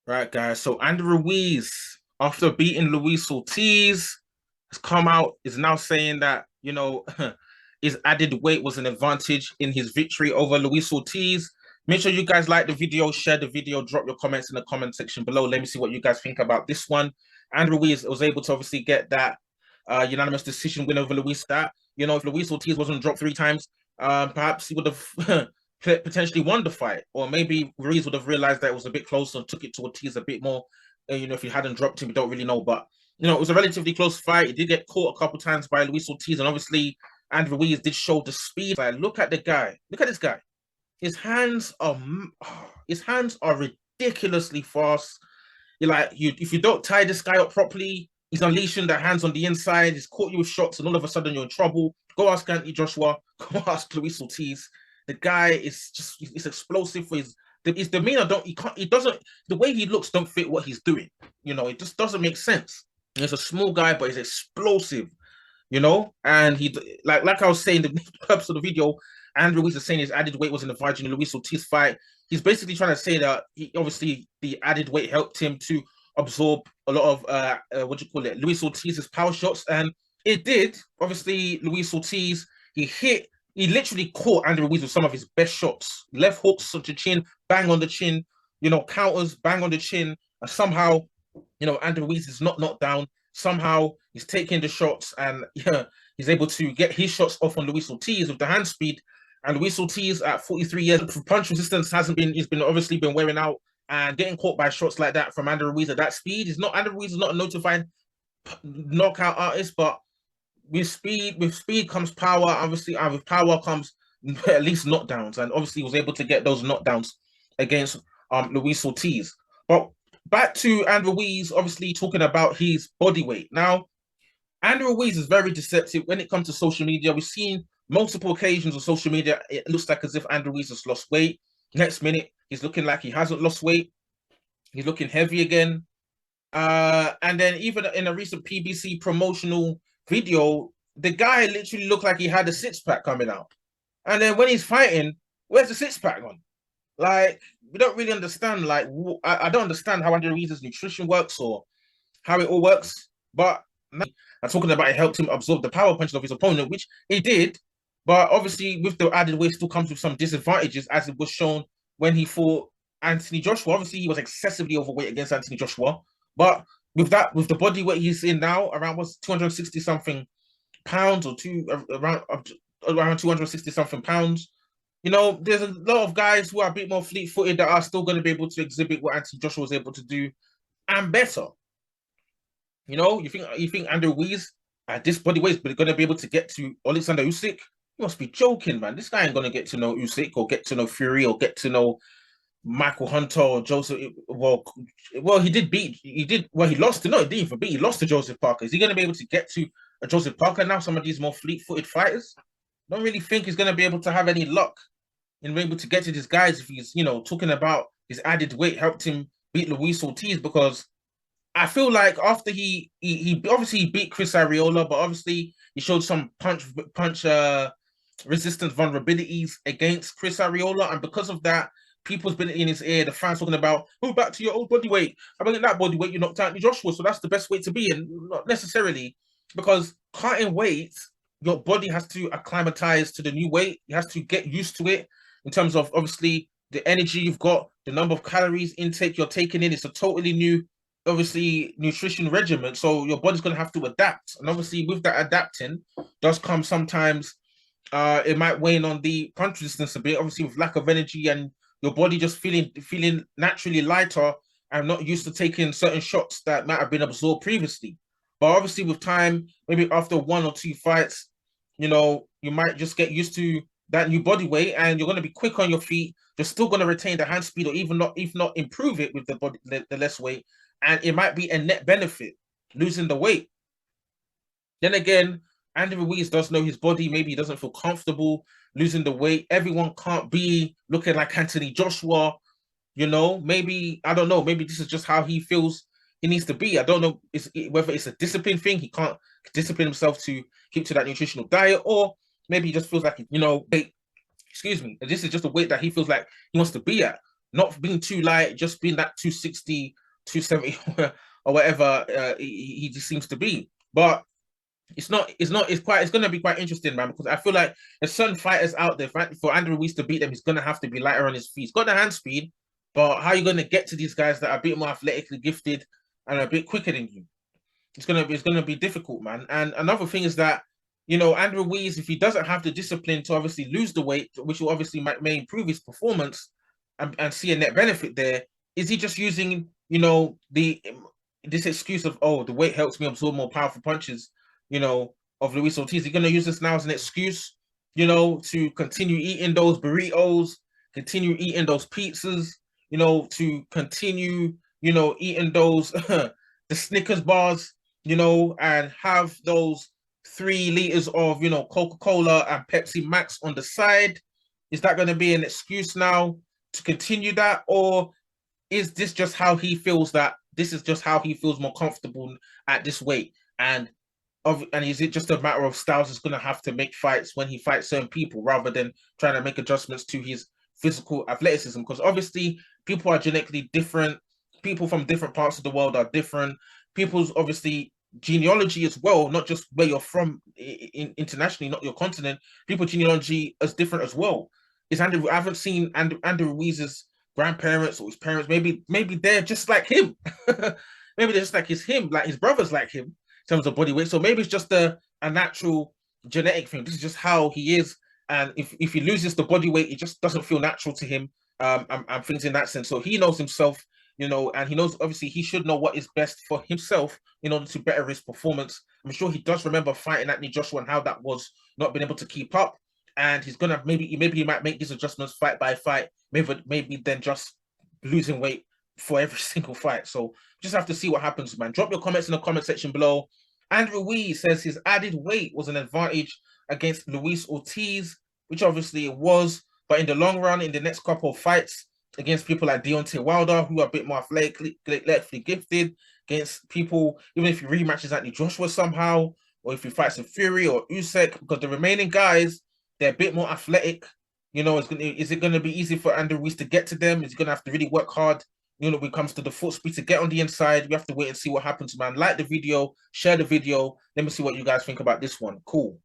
Right, guys. So Andrew Ruiz, after beating Luis Ortiz, has come out, is now saying that, his added weight was an advantage in his victory over Luis Ortiz. Make sure you guys like the video, share the video, drop your comments in the comment section below. Let me see what you guys think about this one. Andrew Ruiz was able to obviously get that unanimous decision win over Luis. That, if Luis Ortiz wasn't dropped 3 times, perhaps he would have potentially won the fight, or maybe Ruiz would have realized that it was a bit closer and took it to Ortiz a bit more. If he hadn't dropped him, we don't really know. But it was a relatively close fight. It did get caught a couple times by Luis Ortiz, and obviously Andrew Ruiz did show the speed. Like, look at the guy. Look at this guy. His hands are ridiculously fast. If you don't tie this guy up properly, he's unleashing the hands on the inside. He's caught you with shots, and all of a sudden you're in trouble. Go ask Anthony Joshua. Go ask Luis Ortiz. The guy is just—he's explosive for his demeanor. He doesn't, the way he looks don't fit what he's doing. It just doesn't make sense. He's a small guy, but he's explosive. And he, like I was saying, the purpose of the video, Andrew Ruiz is saying his added weight was in the Virginia Luis Ortiz fight. He's basically trying to say that obviously the added weight helped him to absorb a lot of Luis Ortiz's power shots, and it did. Obviously, Luis Ortiz, he literally caught Andrew Ruiz with some of his best shots. Left hooks to the chin, bang on the chin, counters, bang on the chin. And somehow, Andrew Ruiz is not knocked down. Somehow he's taking the shots, and he's able to get his shots off on Luis Ortiz with the hand speed. And Luis Ortiz at 43 years, punch resistance he's been obviously been wearing out, and getting caught by shots like that from Andrew Ruiz at that speed Andrew Ruiz is not a notified knockout artist, but with speed comes power. Obviously, and with power comes at least knockdowns, and obviously he was able to get those knockdowns against Luis Ortiz. But back to Andrew Ruiz, obviously talking about his body weight. Now, Andrew Ruiz is very deceptive when it comes to social media. We've seen multiple occasions on social media. It looks like as if Andrew Ruiz has lost weight. Next minute, he's looking like he hasn't lost weight. He's looking heavy again. And then even in a recent PBC promotional video, the guy literally looked like he had a six-pack coming out. And then when he's fighting, where's the six-pack gone? Like, we don't really understand. Like, I don't understand how Andrew Ruiz's nutrition works or how it all works. But I'm talking about it helped him absorb the power punches of his opponent, which he did. But obviously, with the added weight, still comes with some disadvantages, as it was shown when he fought Anthony Joshua. Obviously, he was excessively overweight against Anthony Joshua. But with the body weight he's in now, around 260 something pounds, or around 260 something pounds. There's a lot of guys who are a bit more fleet-footed that are still going to be able to exhibit what Anthony Joshua was able to do, and better. You think Andrew Ruiz at this body weight is going to be able to get to Alexander Usyk? You must be joking, man. This guy ain't going to get to know Usyk, or get to know Fury, or get to know Michael Hunter or Joseph. Well, he lost to, no, he didn't even beat. He lost to Joseph Parker. Is he going to be able to get to a Joseph Parker now? Some of these more fleet-footed fighters? Don't really think he's going to be able to have any luck in being able to get to these guys if he's, talking about his added weight helped him beat Luis Ortiz, because I feel like after he obviously beat Chris Arreola, but obviously he showed some punch resistance vulnerabilities against Chris Arreola, and because of that, people's been in his ear, the fans talking about, oh, back to your old body weight. I mean, that body weight, you knocked out Joshua, so that's the best weight to be in. Not necessarily, because cutting weight, your body has to acclimatize to the new weight. You have to get used to it in terms of, obviously, the energy you've got, the number of calories intake you're taking in. It's a totally new, obviously, nutrition regimen. So your body's going to have to adapt. And obviously, with that adapting, does come sometimes, it might wane on the punch resistance a bit, obviously, with lack of energy and your body just feeling naturally lighter and not used to taking certain shots that might have been absorbed previously. But obviously with time, maybe after 1 or 2 fights, you might just get used to that new body weight, and you're going to be quick on your feet. You're still going to retain the hand speed, or even not, if not improve it with the less weight. And it might be a net benefit, losing the weight. Then again, Andrew Ruiz does know his body. Maybe he doesn't feel comfortable losing the weight. Everyone can't be looking like Anthony Joshua, Maybe, I don't know, maybe this is just how he feels he needs to be. I don't know whether it's a discipline thing. He can't discipline himself to keep to that nutritional diet, or maybe he just feels like, excuse me, this is just a weight that he feels like he wants to be at. not being too light, just being that 260, 270 or whatever he just seems to be. But it's going to be quite interesting, man, because I feel like there's certain fighters out there for Andrew Ruiz to beat them. He's going to have to be lighter on his feet. He's got the hand speed, but how are you going to get to these guys that are a bit more athletically gifted and a bit quicker than you? It's gonna be difficult, man. And another thing is that, you know, Andrew Ruiz, if he doesn't have the discipline to obviously lose the weight, which will obviously may improve his performance and see a net benefit there, is he just using, you know, this excuse of, oh, the weight helps me absorb more powerful punches, you know, of Luis Ortiz? He's gonna use this now as an excuse, you know, to continue eating those burritos, continue eating those pizzas, you know, to continue, you know, eating those the Snickers bars, you know, and have those 3 liters of, you know, Coca-Cola and Pepsi Max on the side. Is that going to be an excuse now to continue that? Or is this just how he feels, that this is just how he feels more comfortable at this weight? And is it just a matter of Styles is going to have to make fights when he fights certain people rather than trying to make adjustments to his physical athleticism? Because obviously people are genetically different. People from different parts of the world are different. People's obviously genealogy as well, not just where you're from internationally, not your continent. People's genealogy is different as well. I haven't seen Andrew Ruiz's grandparents or his parents. Maybe they're just like him. Maybe they're just like him, like his brother's like him in terms of body weight. So maybe it's just a natural genetic thing. This is just how he is. And if he loses the body weight, it just doesn't feel natural to him. And things in that sense. So he knows himself, you know, and he knows obviously he should know what is best for himself in order to better his performance. I'm sure he does remember fighting Anthony Joshua and how that was, not being able to keep up. And he's gonna maybe he might make these adjustments fight by fight, maybe then just losing weight for every single fight. So just have to see what happens, man. Drop your comments in the comment section below. Andrew Ruiz says his added weight was an advantage against Luis Ortiz, which obviously it was, but in the long run, in the next couple of fights against people like Deontay Wilder, who are a bit more athletically gifted, against people, even if he rematches Anthony Joshua somehow, or if he fights in Fury or Usyk, because the remaining guys, they're a bit more athletic. You know, is it going to be easy for Andrew Ruiz to get to them? Is he going to have to really work hard, you know, when it comes to the foot speed to get on the inside? We have to wait and see what happens, man. Like the video, share the video. Let me see what you guys think about this one. Cool.